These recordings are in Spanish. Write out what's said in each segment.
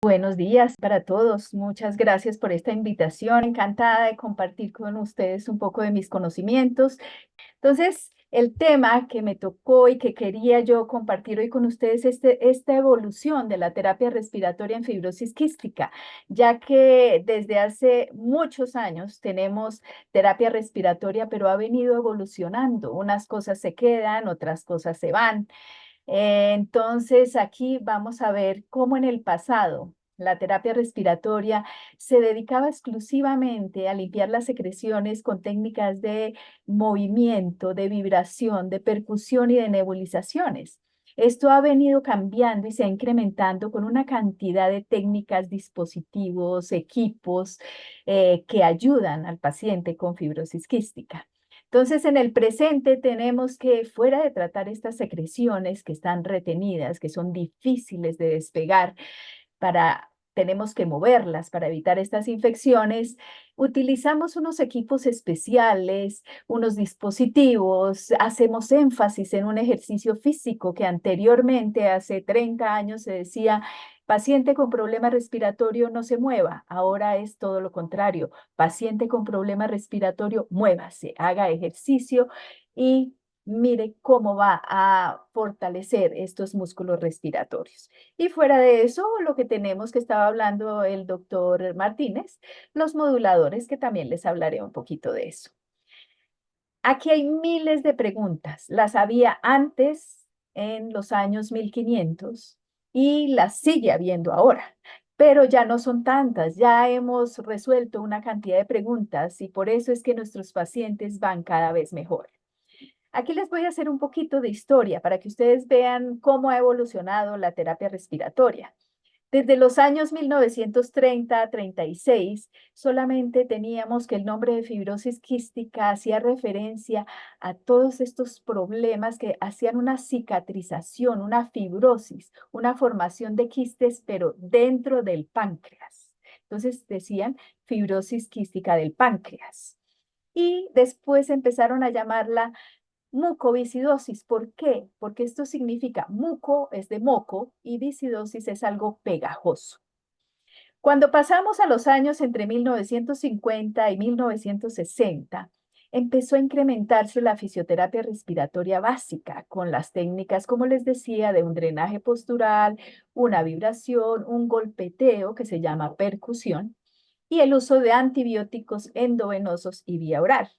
Buenos días para todos. Muchas gracias por esta invitación. Encantada de compartir con ustedes un poco de mis conocimientos. Entonces, el tema que me tocó y que quería yo compartir hoy con ustedes es esta evolución de la terapia respiratoria en fibrosis quística, ya que desde hace muchos años tenemos terapia respiratoria, pero ha venido evolucionando. Unas cosas se quedan, otras cosas se van. Entonces, aquí vamos a ver cómo en el pasado la terapia respiratoria se dedicaba exclusivamente a limpiar las secreciones con técnicas de movimiento, de vibración, de percusión y de nebulizaciones. Esto ha venido cambiando y se ha incrementando con una cantidad de técnicas, dispositivos, equipos que ayudan al paciente con fibrosis quística. Entonces, en el presente tenemos que, fuera de tratar estas secreciones que están retenidas, que son difíciles de despegar, tenemos que moverlas para evitar estas infecciones, utilizamos unos equipos especiales, unos dispositivos, hacemos énfasis en un ejercicio físico que anteriormente, hace 30 años, se decía, paciente con problema respiratorio no se mueva. Ahora es todo lo contrario. Paciente con problema respiratorio, muévase, haga ejercicio y mire cómo va a fortalecer estos músculos respiratorios. Y fuera de eso, lo que tenemos que estaba hablando el doctor Martínez, los moduladores, que también les hablaré un poquito de eso. Aquí hay miles de preguntas. Las había antes, en los años 1500, y las sigue habiendo ahora, pero ya no son tantas. Ya hemos resuelto una cantidad de preguntas y por eso es que nuestros pacientes van cada vez mejor. Aquí les voy a hacer un poquito de historia para que ustedes vean cómo ha evolucionado la terapia respiratoria. Desde los años 1930 a 36, solamente teníamos que el nombre de fibrosis quística hacía referencia a todos estos problemas que hacían una cicatrización, una fibrosis, una formación de quistes, pero dentro del páncreas. Entonces decían fibrosis quística del páncreas. Y después empezaron a llamarla mucoviscidosis. ¿Por qué? Porque esto significa muco es de moco y viscidosis es algo pegajoso. Cuando pasamos a los años entre 1950 y 1960, empezó a incrementarse la fisioterapia respiratoria básica con las técnicas, como les decía, de un drenaje postural, una vibración, un golpeteo que se llama percusión y el uso de antibióticos endovenosos y vía oral.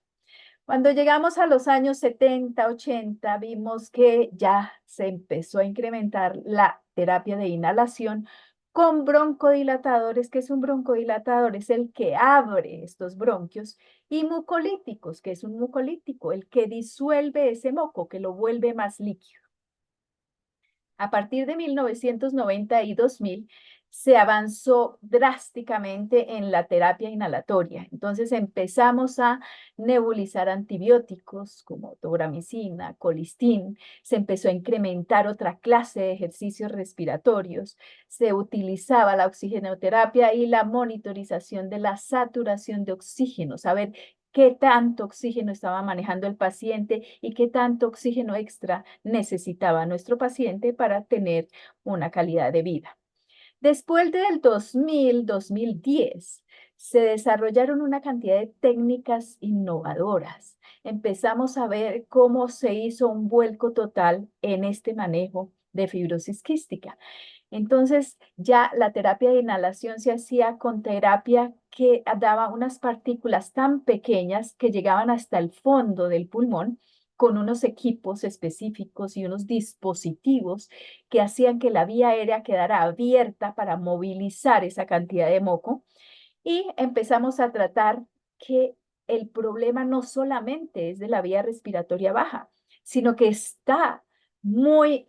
Cuando llegamos a los años 70, 80, vimos que ya se empezó a incrementar la terapia de inhalación con broncodilatadores. ¿Qué es un broncodilatador? Es el que abre estos bronquios, y mucolíticos, que es un mucolítico, el que disuelve ese moco, que lo vuelve más líquido. A partir de 1990 y 2000 se avanzó drásticamente en la terapia inhalatoria. Entonces empezamos a nebulizar antibióticos como tobramicina, colistin, se empezó a incrementar otra clase de ejercicios respiratorios, se utilizaba la oxigenoterapia y la monitorización de la saturación de oxígeno, saber qué tanto oxígeno estaba manejando el paciente y qué tanto oxígeno extra necesitaba nuestro paciente para tener una calidad de vida. Después del 2000, 2010, se desarrollaron una cantidad de técnicas innovadoras. Empezamos a ver cómo se hizo un vuelco total en este manejo de fibrosis quística. Entonces, ya la terapia de inhalación se hacía con terapia que daba unas partículas tan pequeñas que llegaban hasta el fondo del pulmón, con unos equipos específicos y unos dispositivos que hacían que la vía aérea quedara abierta para movilizar esa cantidad de moco. Y empezamos a tratar que el problema no solamente es de la vía respiratoria baja, sino que está muy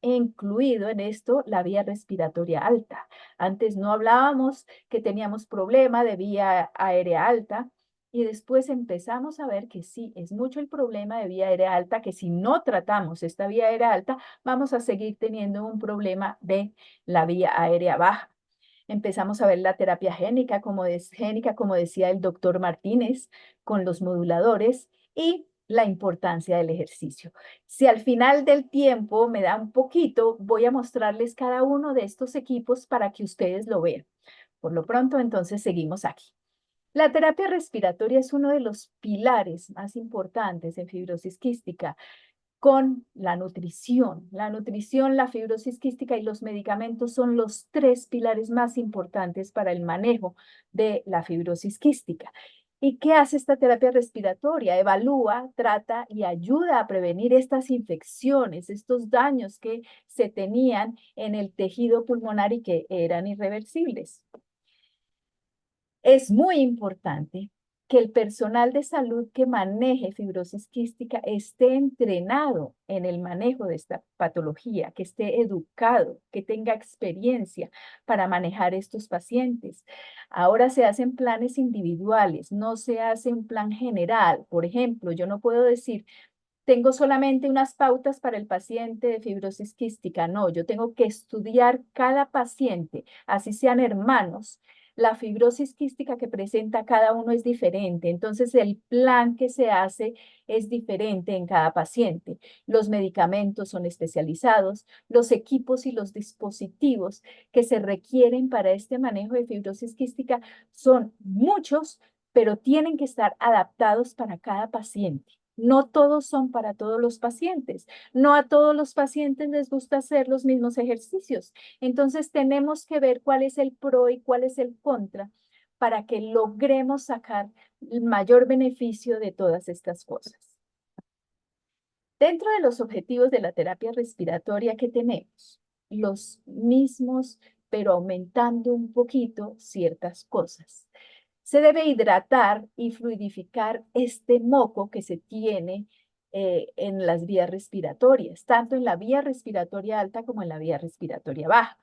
incluido en esto la vía respiratoria alta. Antes no hablábamos que teníamos problema de vía aérea alta, y después empezamos a ver que sí, es mucho el problema de vía aérea alta, que si no tratamos esta vía aérea alta, vamos a seguir teniendo un problema de la vía aérea baja. Empezamos a ver la terapia génica, como decía el doctor Martínez, con los moduladores, y la importancia del ejercicio. Si al final del tiempo me da un poquito, voy a mostrarles cada uno de estos equipos para que ustedes lo vean. Por lo pronto, entonces, seguimos aquí. La terapia respiratoria es uno de los pilares más importantes en fibrosis quística, con la nutrición. La nutrición, la fibrosis quística y los medicamentos son los tres pilares más importantes para el manejo de la fibrosis quística. ¿Y qué hace esta terapia respiratoria? Evalúa, trata y ayuda a prevenir estas infecciones, estos daños que se tenían en el tejido pulmonar y que eran irreversibles. Es muy importante que el personal de salud que maneje fibrosis quística esté entrenado en el manejo de esta patología, que esté educado, que tenga experiencia para manejar estos pacientes. Ahora se hacen planes individuales, no se hace un plan general. Por ejemplo, yo no puedo decir, tengo solamente unas pautas para el paciente de fibrosis quística. No, yo tengo que estudiar cada paciente, así sean hermanos. La fibrosis quística que presenta cada uno es diferente, entonces el plan que se hace es diferente en cada paciente. Los medicamentos son especializados, los equipos y los dispositivos que se requieren para este manejo de fibrosis quística son muchos, pero tienen que estar adaptados para cada paciente. No todos son para todos los pacientes. No a todos los pacientes les gusta hacer los mismos ejercicios. Entonces tenemos que ver cuál es el pro y cuál es el contra para que logremos sacar el mayor beneficio de todas estas cosas. Dentro de los objetivos de la terapia respiratoria que tenemos, los mismos, pero aumentando un poquito ciertas cosas. Se debe hidratar y fluidificar este moco que se tiene en las vías respiratorias, tanto en la vía respiratoria alta como en la vía respiratoria baja.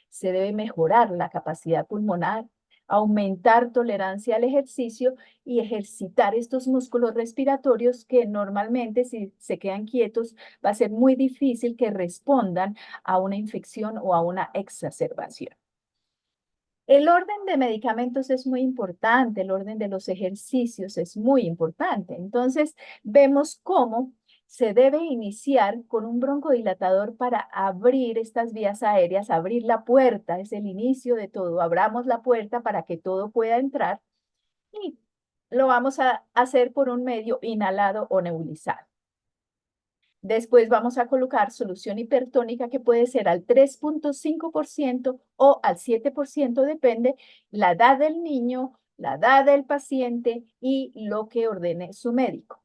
Se debe mejorar la capacidad pulmonar, aumentar tolerancia al ejercicio y ejercitar estos músculos respiratorios que normalmente si se quedan quietos va a ser muy difícil que respondan a una infección o a una exacerbación. El orden de medicamentos es muy importante, el orden de los ejercicios es muy importante. Entonces, vemos cómo se debe iniciar con un broncodilatador para abrir estas vías aéreas, abrir la puerta, es el inicio de todo. Abramos la puerta para que todo pueda entrar y lo vamos a hacer por un medio inhalado o nebulizado. Después vamos a colocar solución hipertónica que puede ser al 3.5% o al 7%, depende la edad del niño, la edad del paciente y lo que ordene su médico.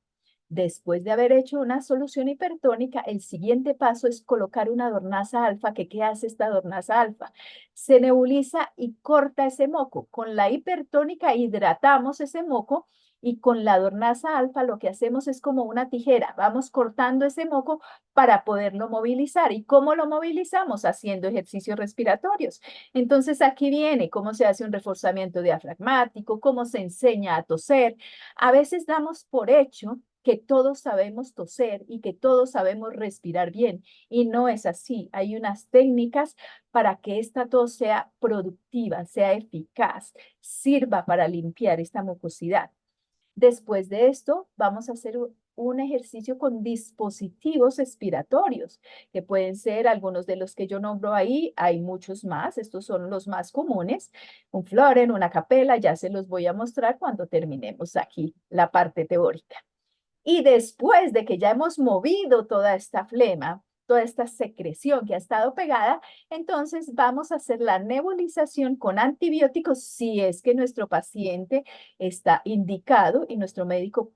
Después de haber hecho una solución hipertónica, el siguiente paso es colocar una dornasa alfa. ¿Qué hace esta dornasa alfa? Se nebuliza y corta ese moco. Con la hipertónica hidratamos ese moco y con la dornasa alfa lo que hacemos es como una tijera. Vamos cortando ese moco para poderlo movilizar. ¿Y cómo lo movilizamos? Haciendo ejercicios respiratorios. Entonces aquí viene cómo se hace un reforzamiento diafragmático, cómo se enseña a toser. A veces damos por hecho que todos sabemos toser y que todos sabemos respirar bien. Y no es así. Hay unas técnicas para que esta tos sea productiva, sea eficaz, sirva para limpiar esta mucosidad. Después de esto, vamos a hacer un ejercicio con dispositivos expiratorios, que pueden ser algunos de los que yo nombro ahí. Hay muchos más, estos son los más comunes. Un Floren, una capela, ya se los voy a mostrar cuando terminemos aquí la parte teórica. Y después de que ya hemos movido toda esta flema, toda esta secreción que ha estado pegada, entonces vamos a hacer la nebulización con antibióticos si es que nuestro paciente está indicado y nuestro médico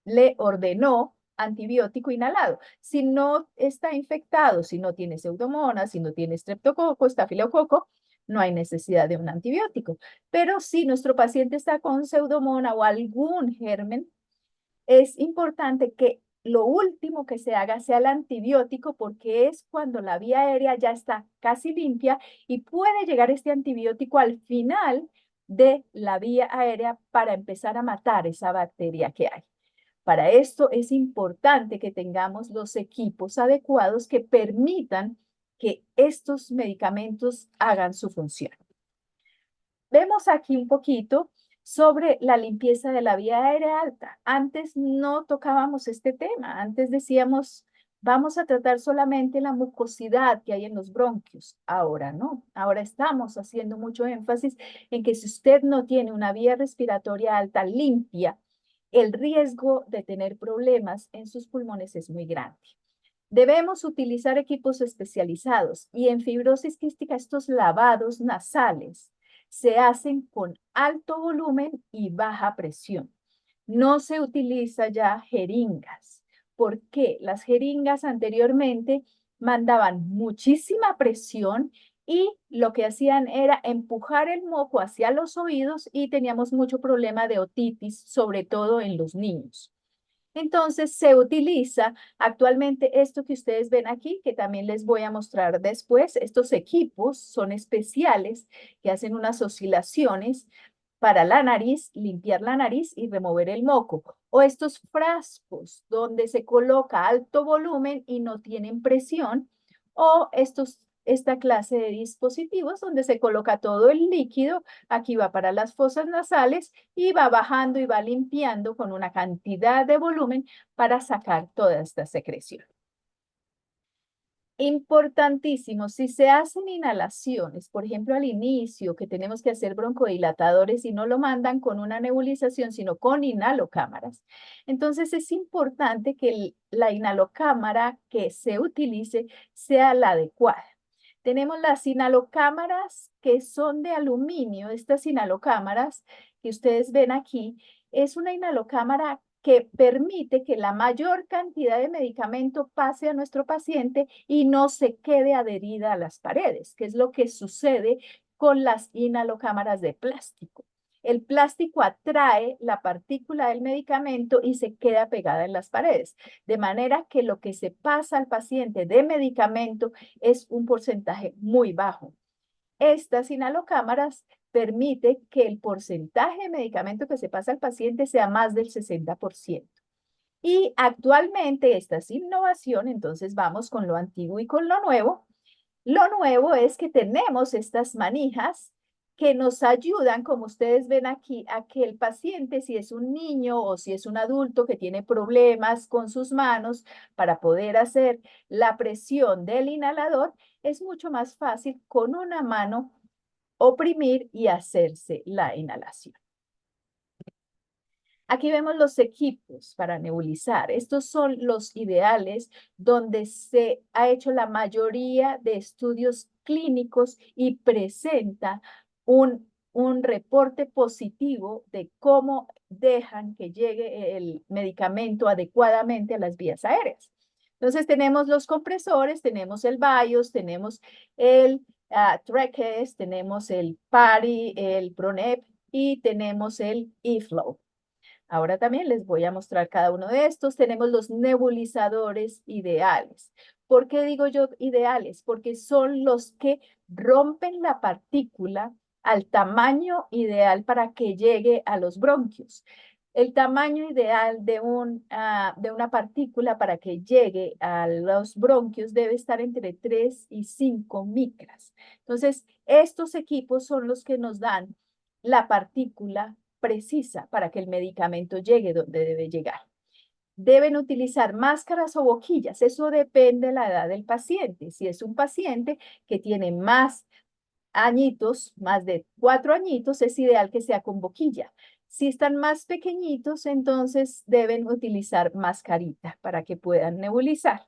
le ordenó antibiótico inhalado. Si no está infectado, si no tiene pseudomonas, si no tiene estreptococo, estafilococo, no hay necesidad de un antibiótico. Pero si nuestro paciente está con pseudomona o algún germen, es importante que lo último que se haga sea el antibiótico porque es cuando la vía aérea ya está casi limpia y puede llegar este antibiótico al final de la vía aérea para empezar a matar esa bacteria que hay. Para esto es importante que tengamos los equipos adecuados que permitan que estos medicamentos hagan su función. Vemos aquí un poquito sobre la limpieza de la vía aérea alta. Antes no tocábamos este tema, antes decíamos, vamos a tratar solamente la mucosidad que hay en los bronquios. Ahora no, ahora estamos haciendo mucho énfasis en que si usted no tiene una vía respiratoria alta limpia, el riesgo de tener problemas en sus pulmones es muy grande. Debemos utilizar equipos especializados y en fibrosis quística estos lavados nasales se hacen con alto volumen y baja presión. No se utiliza ya jeringas, porque las jeringas anteriormente mandaban muchísima presión y lo que hacían era empujar el moco hacia los oídos y teníamos mucho problema de otitis, sobre todo en los niños. Entonces se utiliza actualmente esto que ustedes ven aquí, que también les voy a mostrar después. Estos equipos son especiales que hacen unas oscilaciones para la nariz, limpiar la nariz y remover el moco. O estos frascos donde se coloca alto volumen y no tienen presión. O esta clase de dispositivos donde se coloca todo el líquido. Aquí va para las fosas nasales y va bajando y va limpiando con una cantidad de volumen para sacar toda esta secreción. Importantísimo, si se hacen inhalaciones, por ejemplo al inicio que tenemos que hacer broncodilatadores y no lo mandan con una nebulización, sino con inhalocámaras, entonces es importante que la inhalocámara que se utilice sea la adecuada. Tenemos las inhalocámaras que son de aluminio. Estas inhalocámaras que ustedes ven aquí, es una inhalocámara que permite que la mayor cantidad de medicamento pase a nuestro paciente y no se quede adherida a las paredes, que es lo que sucede con las inhalocámaras de plástico. El plástico atrae la partícula del medicamento y se queda pegada en las paredes, de manera que lo que se pasa al paciente de medicamento es un porcentaje muy bajo. Estas inhalocámaras permite que el porcentaje de medicamento que se pasa al paciente sea más del 60%. Y actualmente esta es innovación, entonces vamos con lo antiguo y con lo nuevo. Lo nuevo es que tenemos estas manijas que nos ayudan, como ustedes ven aquí, a que el paciente, si es un niño o si es un adulto que tiene problemas con sus manos para poder hacer la presión del inhalador, es mucho más fácil con una mano oprimir y hacerse la inhalación. Aquí vemos los equipos para nebulizar. Estos son los ideales donde se ha hecho la mayoría de estudios clínicos y presenta un reporte positivo de cómo dejan que llegue el medicamento adecuadamente a las vías aéreas. Entonces tenemos los compresores, tenemos el BIOS, tenemos el Treques, tenemos el PARI, el PRONEP y tenemos el eFlow. Ahora también les voy a mostrar cada uno de estos. Tenemos los nebulizadores ideales. ¿Por qué digo yo ideales? Porque son los que rompen la partícula al tamaño ideal para que llegue a los bronquios. El tamaño ideal de una partícula para que llegue a los bronquios debe estar entre 3 y 5 micras. Entonces, estos equipos son los que nos dan la partícula precisa para que el medicamento llegue donde debe llegar. Deben utilizar máscaras o boquillas. Eso depende de la edad del paciente. Si es un paciente que tiene más añitos, más de 4 añitos, es ideal que sea con boquilla. Si están más pequeñitos, entonces deben utilizar mascarita para que puedan nebulizar.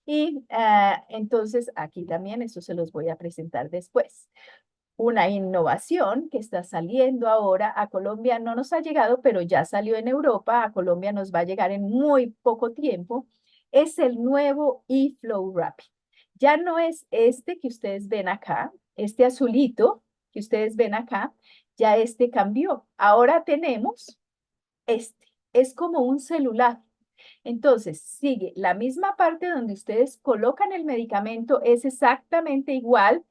Y entonces aquí también, eso se los voy a presentar después. Una innovación que está saliendo ahora a Colombia no nos ha llegado, pero ya salió en Europa, a Colombia nos va a llegar en muy poco tiempo, es el nuevo eFlow Rapid. Ya no es este que ustedes ven acá, este azulito que ustedes ven acá, ya este cambió. Ahora tenemos este, es como un celular. Entonces, sigue la misma parte donde ustedes colocan el medicamento, es exactamente igual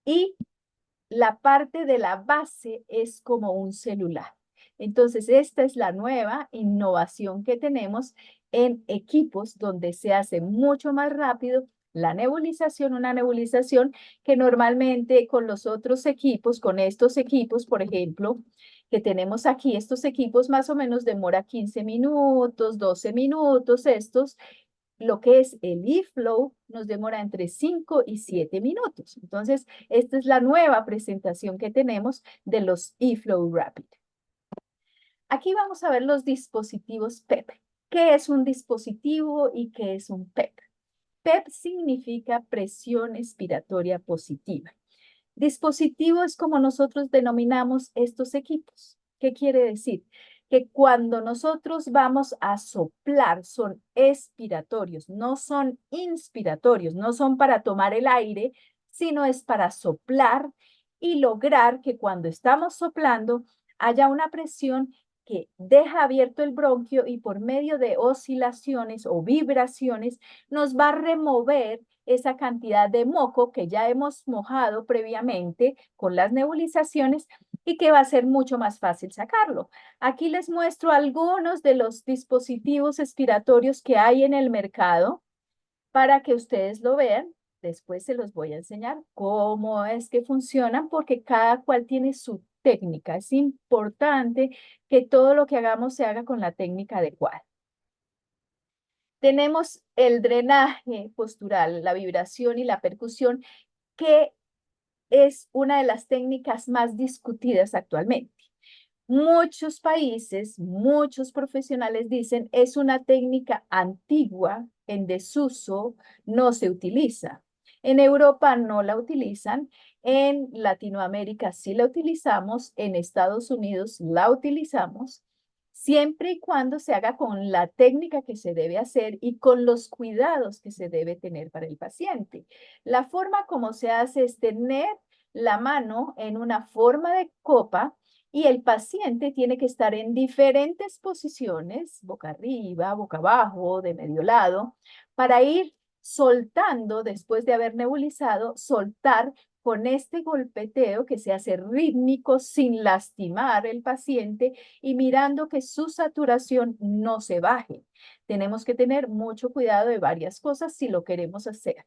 y la parte de la base es como un celular. Entonces, esta es la nueva innovación que tenemos en equipos donde se hace mucho más rápido la nebulización, una nebulización que normalmente con los otros equipos, con estos equipos, por ejemplo, que tenemos aquí, estos equipos más o menos demora 15 minutos, 12 minutos estos. Lo que es el eFlow nos demora entre 5 y 7 minutos. Entonces, esta es la nueva presentación que tenemos de los eFlow Rapid. Aquí vamos a ver los dispositivos PEP. ¿Qué es un dispositivo y qué es un PEP? PEP significa presión expiratoria positiva. Dispositivo es como nosotros denominamos estos equipos. ¿Qué quiere decir? Que cuando nosotros vamos a soplar son expiratorios, no son inspiratorios, no son para tomar el aire, sino es para soplar y lograr que cuando estamos soplando haya una presión que deja abierto el bronquio y por medio de oscilaciones o vibraciones nos va a remover esa cantidad de moco que ya hemos mojado previamente con las nebulizaciones y que va a ser mucho más fácil sacarlo. Aquí les muestro algunos de los dispositivos expiratorios que hay en el mercado para que ustedes lo vean. Después se los voy a enseñar cómo es que funcionan porque cada cual tiene su técnica. Es importante que todo lo que hagamos se haga con la técnica adecuada. Tenemos el drenaje postural, la vibración y la percusión, que es una de las técnicas más discutidas actualmente. Muchos países, muchos profesionales dicen es una técnica antigua, en desuso, no se utiliza. En Europa no la utilizan, en Latinoamérica sí la utilizamos, en Estados Unidos la utilizamos, siempre y cuando se haga con la técnica que se debe hacer y con los cuidados que se debe tener para el paciente. La forma como se hace es tener la mano en una forma de copa y el paciente tiene que estar en diferentes posiciones, boca arriba, boca abajo, de medio lado, para ir soltando, después de haber nebulizado, soltar con este golpeteo que se hace rítmico sin lastimar el paciente y mirando que su saturación no se baje. Tenemos que tener mucho cuidado de varias cosas si lo queremos hacer,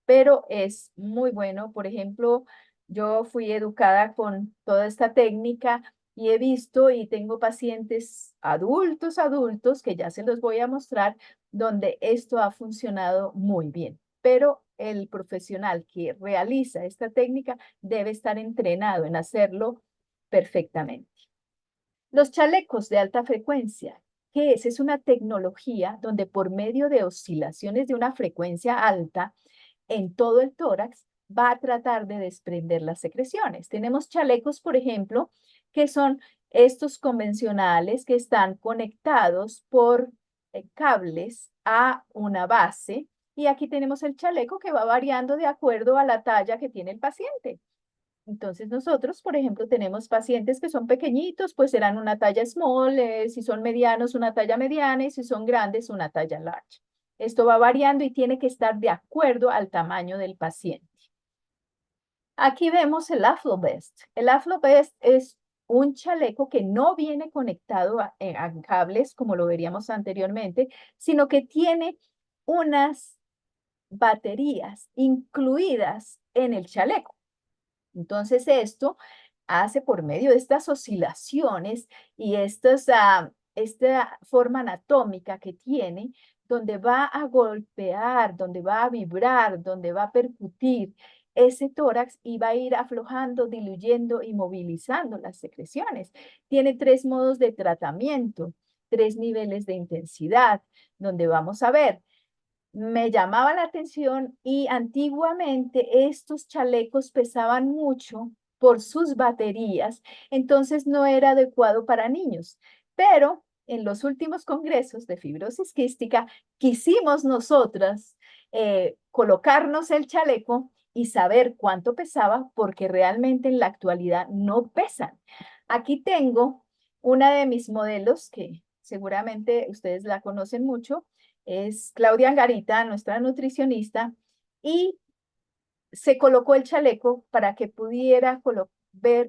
pero es muy bueno. Por ejemplo, yo fui educada con toda esta técnica y he visto y tengo pacientes adultos, que ya se los voy a mostrar, donde esto ha funcionado muy bien. Pero el profesional que realiza esta técnica debe estar entrenado en hacerlo perfectamente. Los chalecos de alta frecuencia, ¿qué es? Es una tecnología donde por medio de oscilaciones de una frecuencia alta en todo el tórax va a tratar de desprender las secreciones. Tenemos chalecos, por ejemplo, que son estos convencionales que están conectados por cables a una base y aquí tenemos el chaleco que va variando de acuerdo a la talla que tiene el paciente. Entonces nosotros, por ejemplo, tenemos pacientes que son pequeñitos, pues serán una talla small, si son medianos, una talla mediana y si son grandes, una talla large. Esto va variando y tiene que estar de acuerdo al tamaño del paciente. Aquí vemos el AffloVest. El AffloVest es un chaleco que no viene conectado a cables, como lo veríamos anteriormente, sino que tiene unas baterías incluidas en el chaleco. Entonces esto hace por medio de estas oscilaciones y esta forma anatómica que tiene, donde va a golpear, donde va a vibrar, donde va a percutir ese tórax y va a ir aflojando, diluyendo y movilizando las secreciones. Tiene 3 modos de tratamiento, 3 niveles de intensidad, donde vamos a ver. Me llamaba la atención y antiguamente estos chalecos pesaban mucho por sus baterías, entonces no era adecuado para niños. Pero en los últimos congresos de fibrosis quística quisimos nosotras colocarnos el chaleco y saber cuánto pesaba porque realmente en la actualidad no pesan. Aquí tengo una de mis modelos que seguramente ustedes la conocen mucho, es Claudia Angarita, nuestra nutricionista, y se colocó el chaleco para que pudiera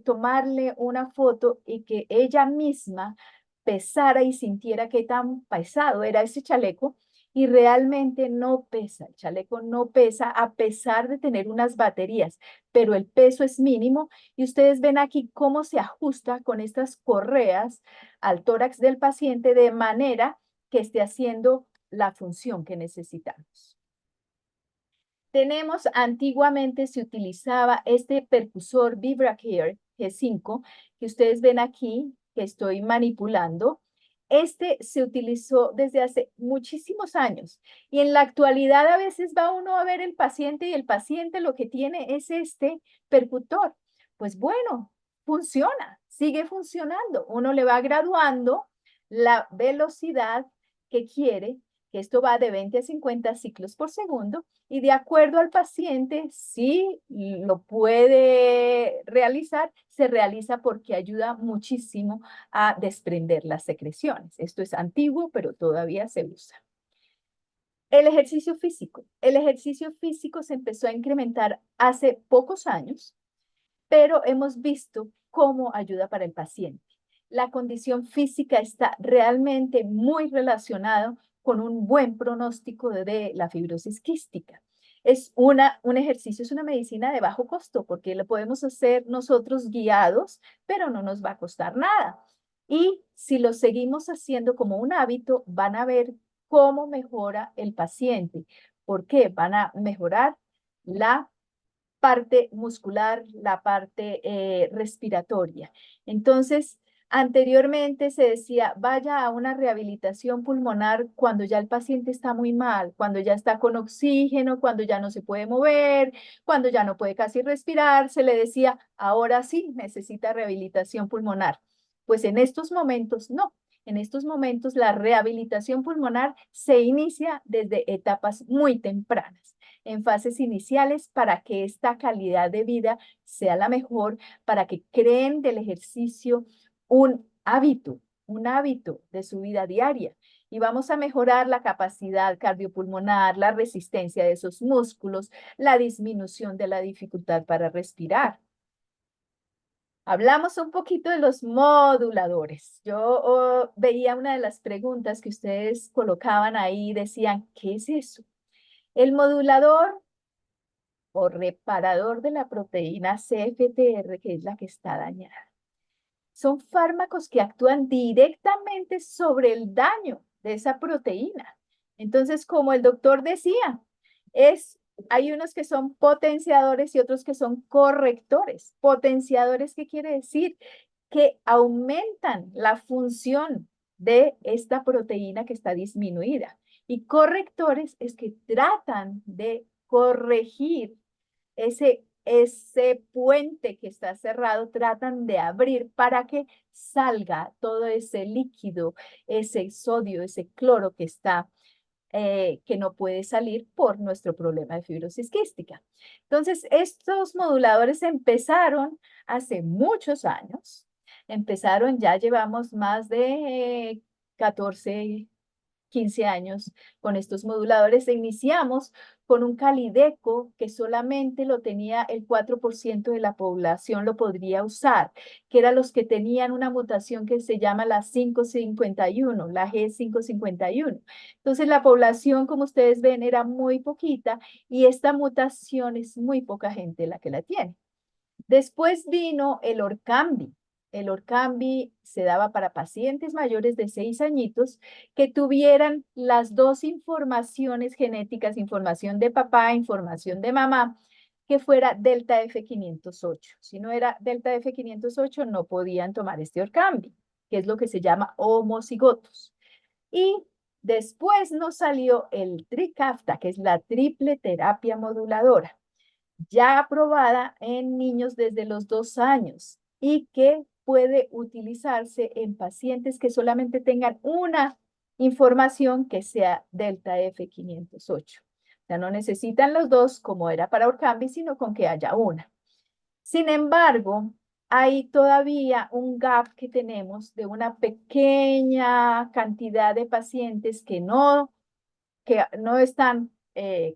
tomarle una foto y que ella misma pesara y sintiera qué tan pesado era ese chaleco. y realmente no pesa, el chaleco no pesa a pesar de tener unas baterías, pero el peso es mínimo y ustedes ven aquí cómo se ajusta con estas correas al tórax del paciente de manera que esté haciendo la función que necesitamos. Antiguamente se utilizaba este percusor VibraCare G5 que ustedes ven aquí, que estoy manipulando. Este se utilizó desde hace muchísimos años y en la actualidad a veces va uno a ver el paciente y el paciente lo que tiene es este percutor. Pues bueno, funciona, sigue funcionando. Uno le va graduando la velocidad que quiere, que esto va de 20 a 50 ciclos por segundo y de acuerdo al paciente, si lo puede realizar, se realiza porque ayuda muchísimo a desprender las secreciones. Esto es antiguo, pero todavía se usa. El ejercicio físico. El ejercicio físico se empezó a incrementar hace pocos años, pero hemos visto cómo ayuda para el paciente. La condición física está realmente muy relacionada con un buen pronóstico de la fibrosis quística. Es un ejercicio, es una medicina de bajo costo porque lo podemos hacer nosotros guiados, pero no nos va a costar nada. Y si lo seguimos haciendo como un hábito, van a ver cómo mejora el paciente. ¿Por qué? Van a mejorar la parte muscular, la parte respiratoria. Entonces, anteriormente se decía, vaya a una rehabilitación pulmonar cuando ya el paciente está muy mal, cuando ya está con oxígeno, cuando ya no se puede mover, cuando ya no puede casi respirar. Se le decía, ahora sí, necesita rehabilitación pulmonar. Pues en estos momentos no. En estos momentos la rehabilitación pulmonar se inicia desde etapas muy tempranas, en fases iniciales, para que esta calidad de vida sea la mejor, para que creen del ejercicio un hábito de su vida diaria. Y vamos a mejorar la capacidad cardiopulmonar, la resistencia de esos músculos, la disminución de la dificultad para respirar. Hablamos un poquito de los moduladores. Yo veía una de las preguntas que ustedes colocaban ahí, decían, ¿qué es eso? El modulador o reparador de la proteína CFTR, que es la que está dañada. Son fármacos que actúan directamente sobre el daño de esa proteína. Entonces, como el doctor decía, hay unos que son potenciadores y otros que son correctores. Potenciadores, ¿qué quiere decir? Que aumentan la función de esta proteína que está disminuida. Y correctores es que tratan de corregir ese puente que está cerrado, tratan de abrir para que salga todo ese líquido, ese sodio, ese cloro que está, que no puede salir por nuestro problema de fibrosis quística. Entonces, estos moduladores empezaron hace muchos años, ya llevamos más de 14 15 años con estos moduladores. Iniciamos con un Calideco que solamente lo tenía el 4% de la población lo podría usar, que eran los que tenían una mutación que se llama la 551, la G551. Entonces la población, como ustedes ven, era muy poquita y esta mutación es muy poca gente la que la tiene. Después vino el Orkambi. El Orkambi se daba para pacientes mayores de 6 añitos que tuvieran las dos informaciones genéticas, información de papá, información de mamá, que fuera delta F508. Si no era delta F508, no podían tomar este Orkambi, que es lo que se llama homocigotos. Y después nos salió el Trikafta, que es la triple terapia moduladora, ya aprobada en niños desde los 2 años y que puede utilizarse en pacientes que solamente tengan una información que sea delta F508. O sea, no necesitan los dos como era para Orkambi, sino con que haya una. Sin embargo, hay todavía un gap que tenemos de una pequeña cantidad de pacientes que no están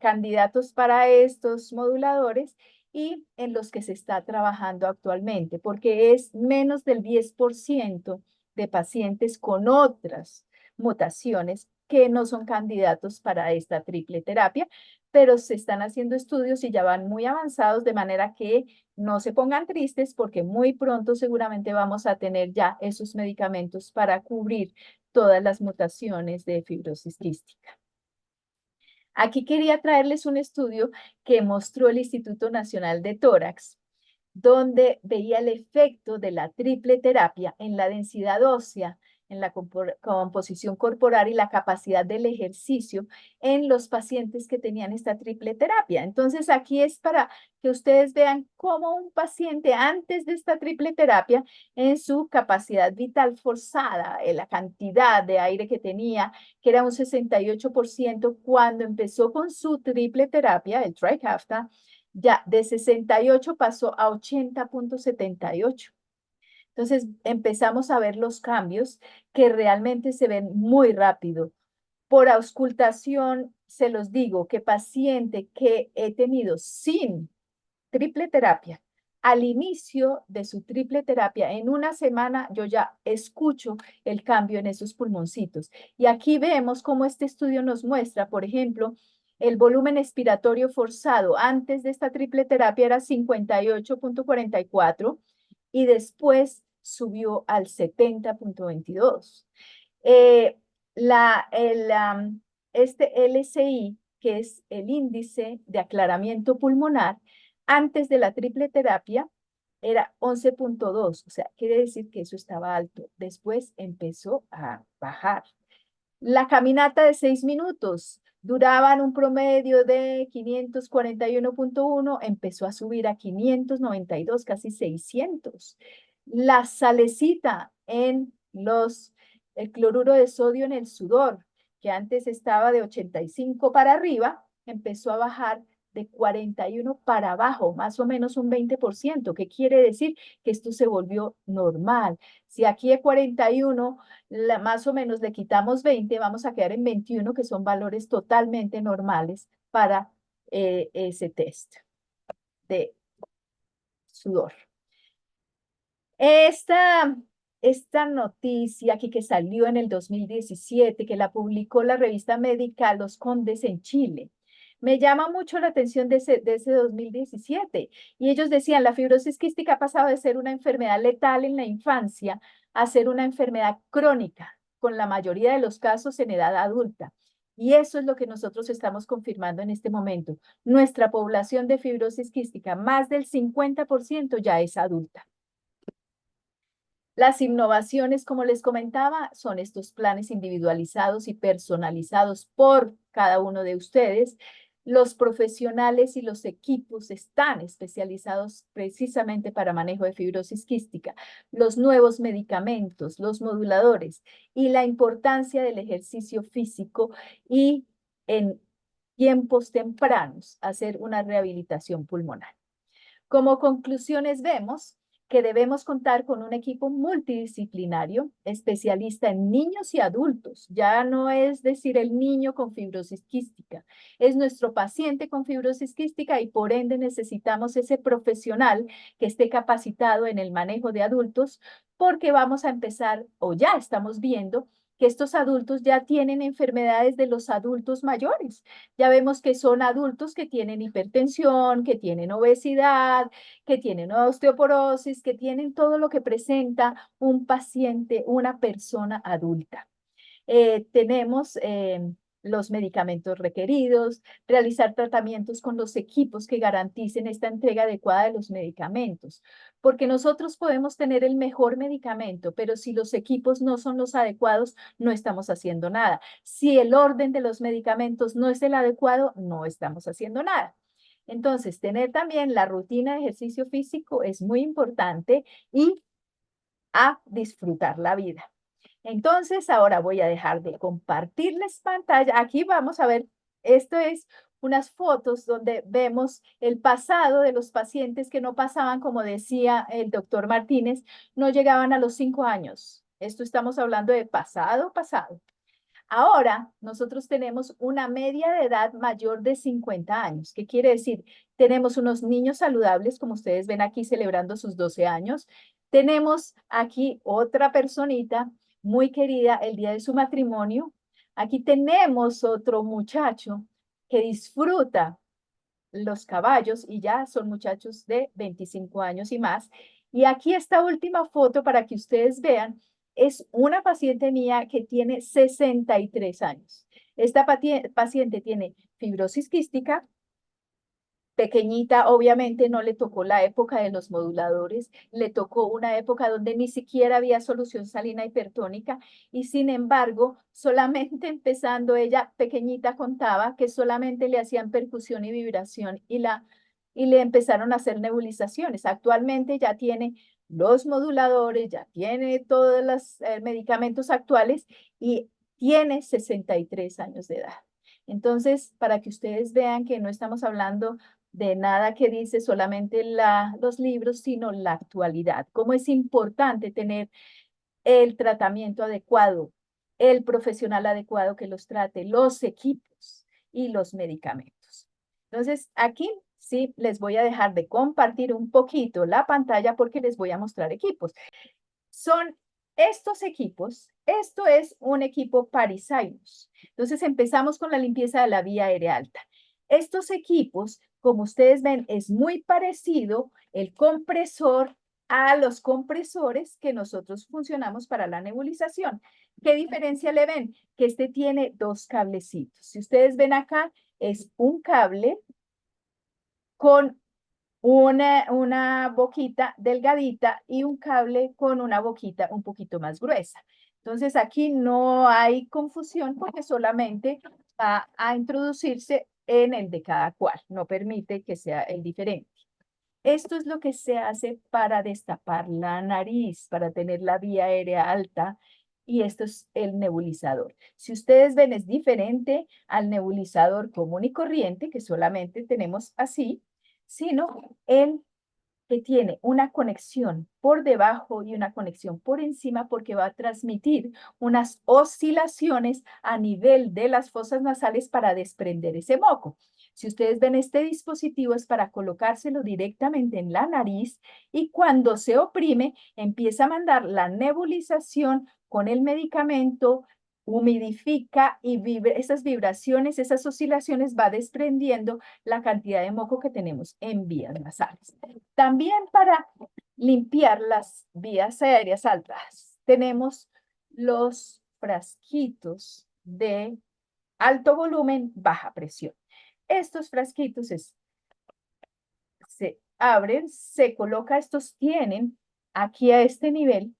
candidatos para estos moduladores y en los que se está trabajando actualmente, porque es menos del 10% de pacientes con otras mutaciones que no son candidatos para esta triple terapia, pero se están haciendo estudios y ya van muy avanzados, de manera que no se pongan tristes porque muy pronto seguramente vamos a tener ya esos medicamentos para cubrir todas las mutaciones de fibrosis quística. Aquí quería traerles un estudio que mostró el Instituto Nacional de Tórax, donde veía el efecto de la triple terapia en la densidad ósea, en la composición corporal y la capacidad del ejercicio en los pacientes que tenían esta triple terapia. Entonces, aquí es para que ustedes vean cómo un paciente antes de esta triple terapia, en su capacidad vital forzada, en la cantidad de aire que tenía, que era un 68% cuando empezó con su triple terapia, el Trikafta, ya de 68 pasó a 80,78. Entonces empezamos a ver los cambios que realmente se ven muy rápido. Por auscultación, se los digo que paciente que he tenido sin triple terapia, al inicio de su triple terapia, en una semana yo ya escucho el cambio en esos pulmoncitos. Y aquí vemos cómo este estudio nos muestra, por ejemplo, el volumen expiratorio forzado antes de esta triple terapia era 58,44 y después subió al 70,22. Eh, este LCI, que es el índice de aclaramiento pulmonar, antes de la triple terapia era 11,2, o sea, quiere decir que eso estaba alto. Después empezó a bajar. La caminata de 6 minutos duraban un promedio de 541,1, empezó a subir a 592, casi 600. La salecita en el cloruro de sodio en el sudor, que antes estaba de 85 para arriba, empezó a bajar de 41 para abajo, más o menos un 20%. ¿Qué quiere decir? Que esto se volvió normal. Si aquí de 41 más o menos le quitamos 20, vamos a quedar en 21, que son valores totalmente normales para ese test de sudor. Esta noticia aquí que salió en el 2017, que la publicó la revista médica Los Condes en Chile, me llama mucho la atención de ese 2017. Y ellos decían, la fibrosis quística ha pasado de ser una enfermedad letal en la infancia a ser una enfermedad crónica, con la mayoría de los casos en edad adulta. Y eso es lo que nosotros estamos confirmando en este momento. Nuestra población de fibrosis quística, más del 50% ya es adulta. Las innovaciones, como les comentaba, son estos planes individualizados y personalizados por cada uno de ustedes. Los profesionales y los equipos están especializados precisamente para manejo de fibrosis quística, los nuevos medicamentos, los moduladores y la importancia del ejercicio físico y en tiempos tempranos hacer una rehabilitación pulmonar. Como conclusiones vemos que debemos contar con un equipo multidisciplinario, especialista en niños y adultos. Ya no es decir el niño con fibrosis quística, es nuestro paciente con fibrosis quística y por ende necesitamos ese profesional que esté capacitado en el manejo de adultos, porque vamos a empezar o ya estamos viendo que estos adultos ya tienen enfermedades de los adultos mayores. Ya vemos que son adultos que tienen hipertensión, que tienen obesidad, que tienen osteoporosis, que tienen todo lo que presenta un paciente, una persona adulta. Tenemos los medicamentos requeridos, realizar tratamientos con los equipos que garanticen esta entrega adecuada de los medicamentos, porque nosotros podemos tener el mejor medicamento, pero si los equipos no son los adecuados, no estamos haciendo nada. Si el orden de los medicamentos no es el adecuado, no estamos haciendo nada. Entonces, tener también la rutina de ejercicio físico es muy importante y a disfrutar la vida. Entonces, ahora voy a dejar de compartirles pantalla. Aquí vamos a ver, esto es unas fotos donde vemos el pasado de los pacientes que no pasaban, como decía el doctor Martínez, no llegaban a los 5 años. Esto estamos hablando de pasado. Ahora, nosotros tenemos una media de edad mayor de 50 años. ¿Qué quiere decir? Tenemos unos niños saludables, como ustedes ven aquí, celebrando sus 12 años. Tenemos aquí otra personita muy querida el día de su matrimonio. Aquí tenemos otro muchacho que disfruta los caballos y ya son muchachos de 25 años y más. Y aquí esta última foto para que ustedes vean, es una paciente mía que tiene 63 años. Esta paciente tiene fibrosis quística, pequeñita, obviamente no le tocó la época de los moduladores, le tocó una época donde ni siquiera había solución salina hipertónica y sin embargo, solamente empezando ella pequeñita contaba que solamente le hacían percusión y vibración y le empezaron a hacer nebulizaciones. Actualmente ya tiene los moduladores, ya tiene todos los medicamentos actuales y tiene 63 años de edad. Entonces, para que ustedes vean que no estamos hablando de nada que dice solamente los libros, sino la actualidad. Cómo es importante tener el tratamiento adecuado, el profesional adecuado que los trate, los equipos y los medicamentos. Entonces, aquí sí les voy a dejar de compartir un poquito la pantalla porque les voy a mostrar equipos. Son estos equipos, esto es un equipo Parisaimus. Entonces empezamos con la limpieza de la vía aérea alta. Estos equipos, como ustedes ven, es muy parecido el compresor a los compresores que nosotros funcionamos para la nebulización. ¿Qué diferencia le ven? Que este tiene dos cablecitos. Si ustedes ven acá, es un cable con una boquita delgadita y un cable con una boquita un poquito más gruesa. Entonces aquí no hay confusión porque solamente va a introducirse en el de cada cual, no permite que sea el diferente. Esto es lo que se hace para destapar la nariz, para tener la vía aérea alta, y esto es el nebulizador. Si ustedes ven, es diferente al nebulizador común y corriente, que solamente tenemos así, sino el que tiene una conexión por debajo y una conexión por encima porque va a transmitir unas oscilaciones a nivel de las fosas nasales para desprender ese moco. Si ustedes ven, este dispositivo es para colocárselo directamente en la nariz y cuando se oprime empieza a mandar la nebulización con el medicamento, humidifica y esas vibraciones, esas oscilaciones va desprendiendo la cantidad de moco que tenemos en vías nasales. También para limpiar las vías aéreas altas tenemos los frasquitos de alto volumen, baja presión. Estos frasquitos se abren, se coloca, estos tienen aquí a este nivel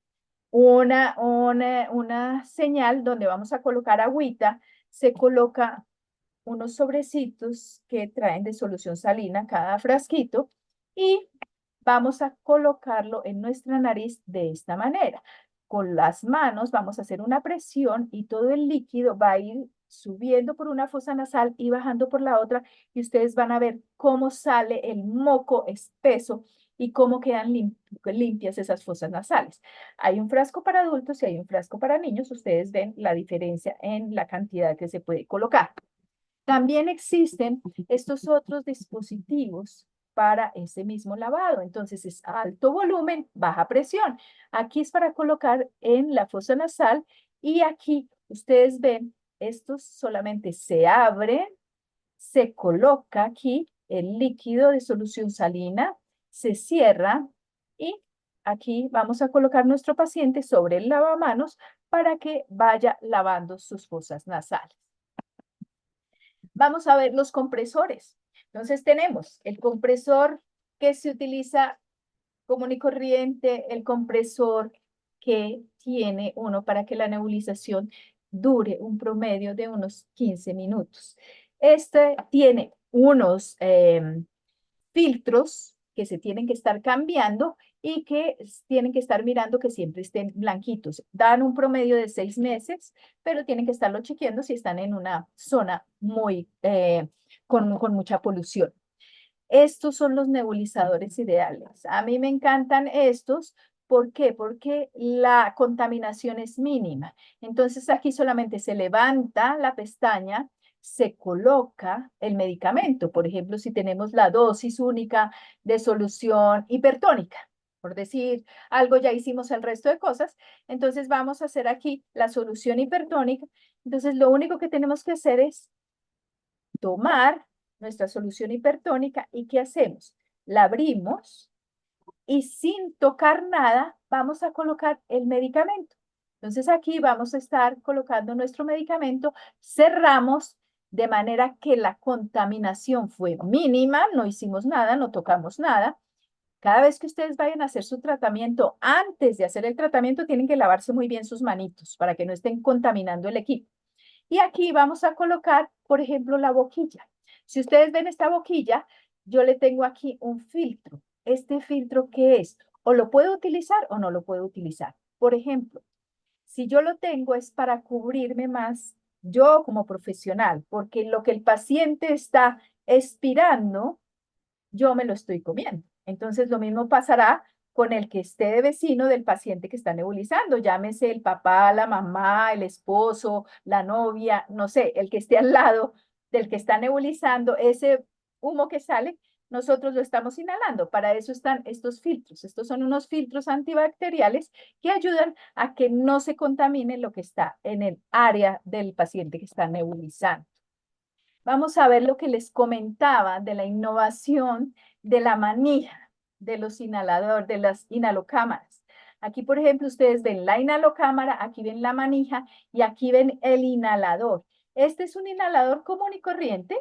una señal donde vamos a colocar agüita, se coloca unos sobrecitos que traen de solución salina cada frasquito y vamos a colocarlo en nuestra nariz de esta manera. Con las manos vamos a hacer una presión y todo el líquido va a ir subiendo por una fosa nasal y bajando por la otra y ustedes van a ver cómo sale el moco espeso y cómo quedan limpias esas fosas nasales. Hay un frasco para adultos y hay un frasco para niños. Ustedes ven la diferencia en la cantidad que se puede colocar. También existen estos otros dispositivos para ese mismo lavado. Entonces es alto volumen, baja presión. Aquí es para colocar en la fosa nasal y aquí ustedes ven, estos solamente se abren, se coloca aquí el líquido de solución salina, se cierra y aquí vamos a colocar nuestro paciente sobre el lavamanos para que vaya lavando sus fosas nasales. Vamos a ver los compresores. Entonces tenemos el compresor que se utiliza común y corriente, el compresor que tiene uno para que la nebulización dure un promedio de unos 15 minutos. Este tiene unos filtros que se tienen que estar cambiando y que tienen que estar mirando que siempre estén blanquitos. Dan un promedio de 6 meses, pero tienen que estarlo chequeando si están en una zona muy con mucha polución. Estos son los nebulizadores ideales. A mí me encantan estos. ¿Por qué? Porque la contaminación es mínima. Entonces aquí solamente se levanta la pestaña, se coloca el medicamento. Por ejemplo, si tenemos la dosis única de solución hipertónica. por decir algo, ya hicimos el resto de cosas, entonces vamos a hacer aquí la solución hipertónica. Entonces lo único que tenemos que hacer es tomar nuestra solución hipertónica y ¿qué hacemos? La abrimos y sin tocar nada vamos a colocar el medicamento. Entonces aquí vamos a estar colocando nuestro medicamento, cerramos de manera que la contaminación fue mínima, no hicimos nada, no tocamos nada. Cada vez que ustedes vayan a hacer su tratamiento, antes de hacer el tratamiento, tienen que lavarse muy bien sus manitos para que no estén contaminando el equipo. Y aquí vamos a colocar, por ejemplo, la boquilla. Si ustedes ven esta boquilla, yo le tengo aquí un filtro. ¿Este filtro qué es? O lo puedo utilizar o no lo puedo utilizar. Por ejemplo, si yo lo tengo es para cubrirme más yo como profesional, porque lo que el paciente está expirando, yo me lo estoy comiendo. Entonces, lo mismo pasará con el que esté de vecino del paciente que está nebulizando, llámese el papá, la mamá, el esposo, la novia, no sé, el que esté al lado del que está nebulizando, ese humo que sale, nosotros lo estamos inhalando. Para eso están estos filtros. Estos son unos filtros antibacteriales que ayudan a que no se contamine lo que está en el área del paciente que está nebulizando. Vamos a ver lo que les comentaba de la innovación de la manija de los inhaladores, de las inhalocámaras. Aquí, por ejemplo, ustedes ven la inhalocámara, aquí ven la manija y aquí ven el inhalador. Este es un inhalador común y corriente.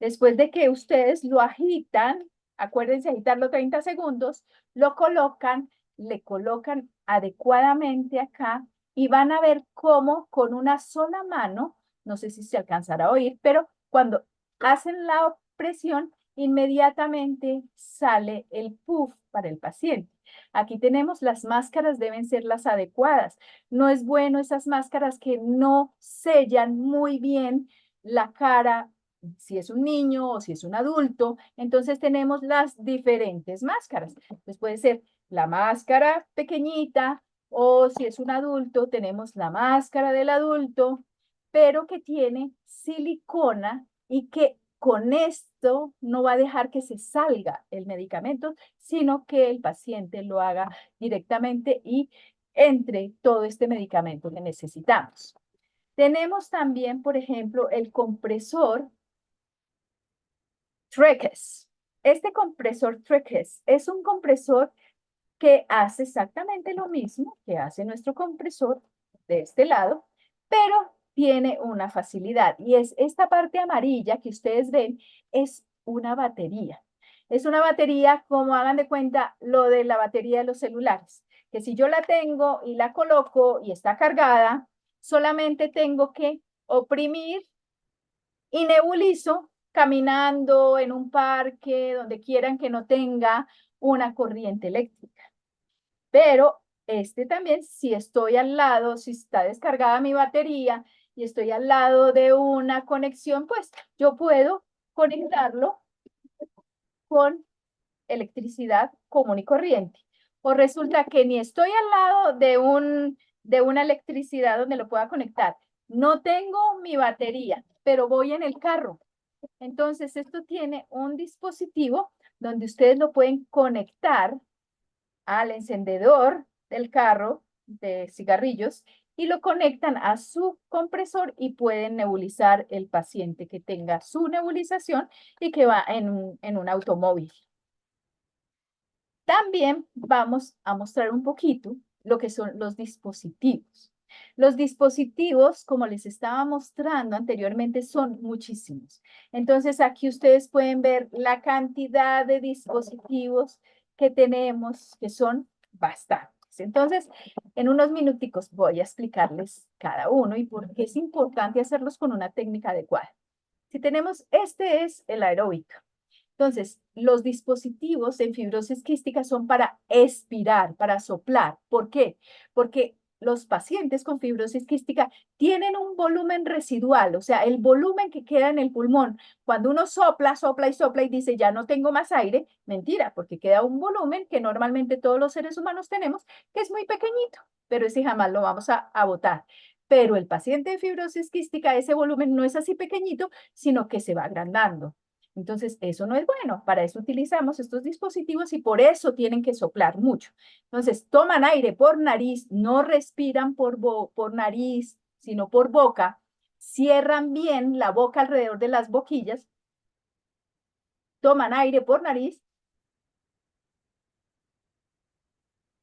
Después de que ustedes lo agitan, acuérdense agitarlo 30 segundos, lo colocan, le colocan adecuadamente acá y van a ver cómo con una sola mano, no sé si se alcanzará a oír, pero cuando hacen la presión, inmediatamente sale el puff para el paciente. Aquí tenemos las máscaras, deben ser las adecuadas. No es bueno esas máscaras que no sellan muy bien la cara, si es un niño o si es un adulto. Entonces tenemos las diferentes máscaras. Pues puede ser la máscara pequeñita o si es un adulto, tenemos la máscara del adulto, pero que tiene silicona y que con esto no va a dejar que se salga el medicamento, sino que el paciente lo haga directamente y entre todo este medicamento que necesitamos. Tenemos también, por ejemplo, el compresor Trekes. Este compresor Trekes es un compresor que hace exactamente lo mismo que hace nuestro compresor de este lado, pero tiene una facilidad y es esta parte amarilla que ustedes ven es una batería. Es una batería, como hagan de cuenta, lo de la batería de los celulares, que si yo la tengo y la coloco y está cargada, solamente tengo que oprimir y nebulizo caminando en un parque, donde quieran que no tenga una corriente eléctrica. Pero este también, si estoy al lado, si está descargada mi batería y estoy al lado de una conexión, pues yo puedo conectarlo con electricidad común y corriente. O resulta que ni estoy al lado de una electricidad donde lo pueda conectar. No tengo mi batería, pero voy en el carro. Entonces, esto tiene un dispositivo donde ustedes lo pueden conectar al encendedor del carro de cigarrillos y lo conectan a su compresor y pueden nebulizar el paciente que tenga su nebulización y que va en un automóvil. También vamos a mostrar un poquito lo que son los dispositivos. Los dispositivos, como les estaba mostrando anteriormente, son muchísimos. Entonces, aquí ustedes pueden ver la cantidad de dispositivos que tenemos, que son bastantes. Entonces, en unos minuticos voy a explicarles cada uno y por qué es importante hacerlos con una técnica adecuada. Si tenemos, este es el aeróbico. Entonces, los dispositivos en fibrosis quística son para expirar, para soplar. ¿Por qué? Porque los pacientes con fibrosis quística tienen un volumen residual, o sea, el volumen que queda en el pulmón. Cuando uno sopla, sopla y sopla y dice, ya no tengo más aire, mentira, porque queda un volumen que normalmente todos los seres humanos tenemos, que es muy pequeñito, pero ese jamás lo vamos a botar. Pero el paciente de fibrosis quística, ese volumen no es así pequeñito, sino que se va agrandando. Entonces, eso no es bueno. Para eso utilizamos estos dispositivos y por eso tienen que soplar mucho. Entonces, toman aire por nariz, no respiran por nariz, sino por boca. Cierran bien la boca alrededor de las boquillas. Toman aire por nariz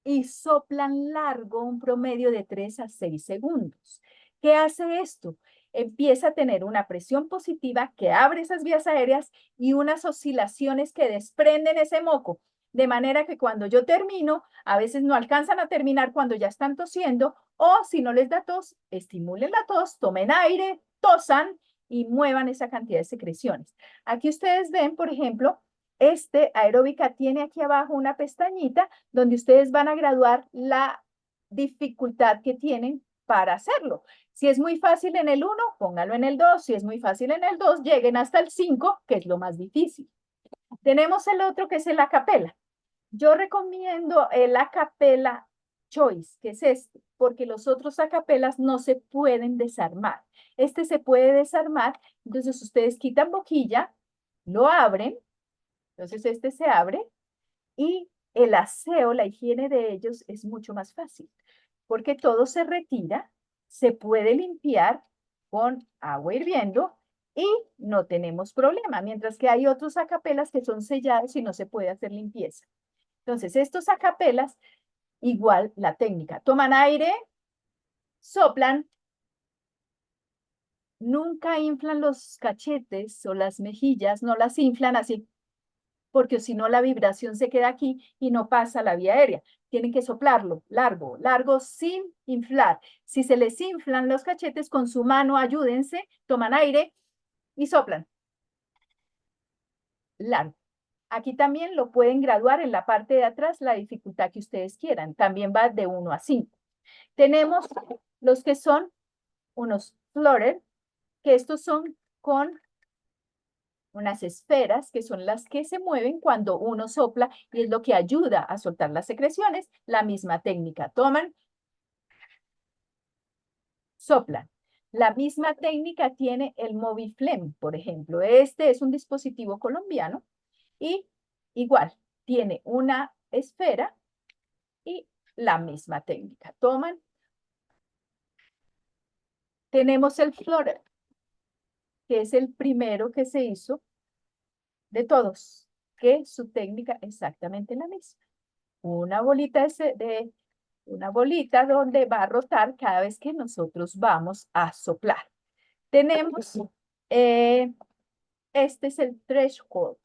y soplan largo, un promedio de 3 a 6 segundos. ¿Qué hace esto? Empieza a tener una presión positiva que abre esas vías aéreas y unas oscilaciones que desprenden ese moco, de manera que cuando yo termino, a veces no alcanzan a terminar cuando ya están tosiendo, o si no les da tos, estimulen la tos, tomen aire, tosan y muevan esa cantidad de secreciones. Aquí ustedes ven, por ejemplo, aeróbica tiene aquí abajo una pestañita donde ustedes van a graduar la dificultad que tienen para hacerlo. Si es muy fácil en el 1, póngalo en el 2. Si es muy fácil en el 2, lleguen hasta el 5, que es lo más difícil. Tenemos el otro que es el acapella. Yo recomiendo el acapella choice, que es este, porque los otros acapelas no se pueden desarmar. Este se puede desarmar, entonces ustedes quitan boquilla, lo abren, entonces este se abre y el aseo, la higiene de ellos es mucho más fácil, porque todo se retira, se puede limpiar con agua hirviendo y no tenemos problema, mientras que hay otros acapelas que son sellados y no se puede hacer limpieza. Entonces, estos acapelas, igual la técnica, toman aire, soplan, nunca inflan los cachetes o las mejillas, no las inflan así porque si no la vibración se queda aquí y no pasa a la vía aérea. Tienen que soplarlo largo, largo sin inflar. Si se les inflan los cachetes, con su mano ayúdense, toman aire y soplan largo. Aquí también lo pueden graduar en la parte de atrás, la dificultad que ustedes quieran. También va de 1 a 5. Tenemos los que son unos flutter, que estos son con unas esferas que son las que se mueven cuando uno sopla y es lo que ayuda a soltar las secreciones. La misma técnica, toman, soplan. La misma técnica tiene el Moviflem, por ejemplo. Este es un dispositivo colombiano y igual tiene una esfera y la misma técnica. Toman. Tenemos el Flutter, que es el primero que se hizo de todos, que su técnica es exactamente la misma. Una bolita una bolita donde va a rotar cada vez que nosotros vamos a soplar. Tenemos, este es el threshold.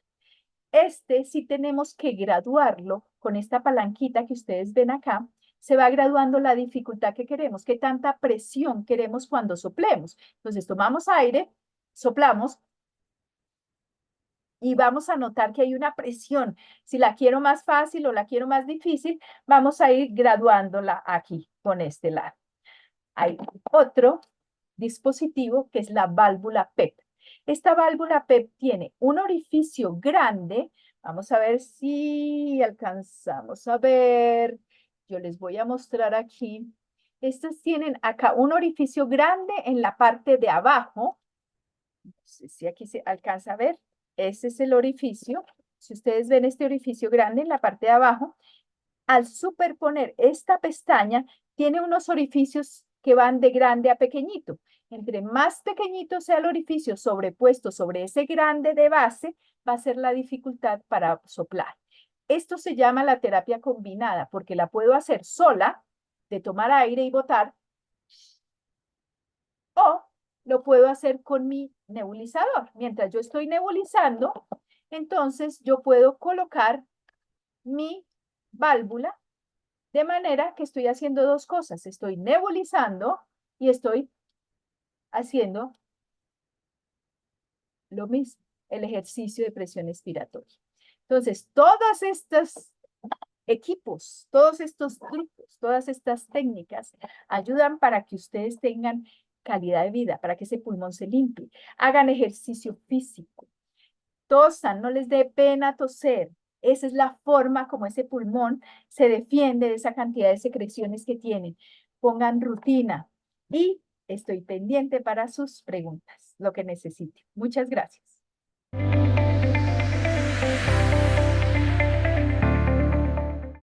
Este sí tenemos que graduarlo con esta palanquita que ustedes ven acá. Se va graduando la dificultad que queremos, qué tanta presión queremos cuando soplemos. Entonces tomamos aire, soplamos, y vamos a notar que hay una presión. Si la quiero más fácil o la quiero más difícil, vamos a ir graduándola aquí con este lado. Hay otro dispositivo que es la válvula PEP. Esta válvula PEP tiene un orificio grande. Vamos a ver si alcanzamos a ver. Yo les voy a mostrar aquí. Estas tienen acá un orificio grande en la parte de abajo. No sé si aquí se alcanza a ver. Ese es el orificio. Si ustedes ven este orificio grande en la parte de abajo, al superponer esta pestaña, tiene unos orificios que van de grande a pequeñito. Entre más pequeñito sea el orificio sobrepuesto sobre ese grande de base, va a ser la dificultad para soplar. Esto se llama la terapia combinada, porque la puedo hacer sola, de tomar aire y botar, o lo puedo hacer con mi nebulizador. Mientras yo estoy nebulizando, entonces yo puedo colocar mi válvula de manera que estoy haciendo dos cosas. Estoy nebulizando y estoy haciendo lo mismo, el ejercicio de presión expiratoria. Entonces, todos estos equipos, todos estos trucos, todas estas técnicas ayudan para que ustedes tengan calidad de vida, para que ese pulmón se limpie, hagan ejercicio físico, tosan, no les dé pena toser. Esa es la forma como ese pulmón se defiende de esa cantidad de secreciones que tienen. Pongan rutina y estoy pendiente para sus preguntas, lo que necesite. Muchas gracias.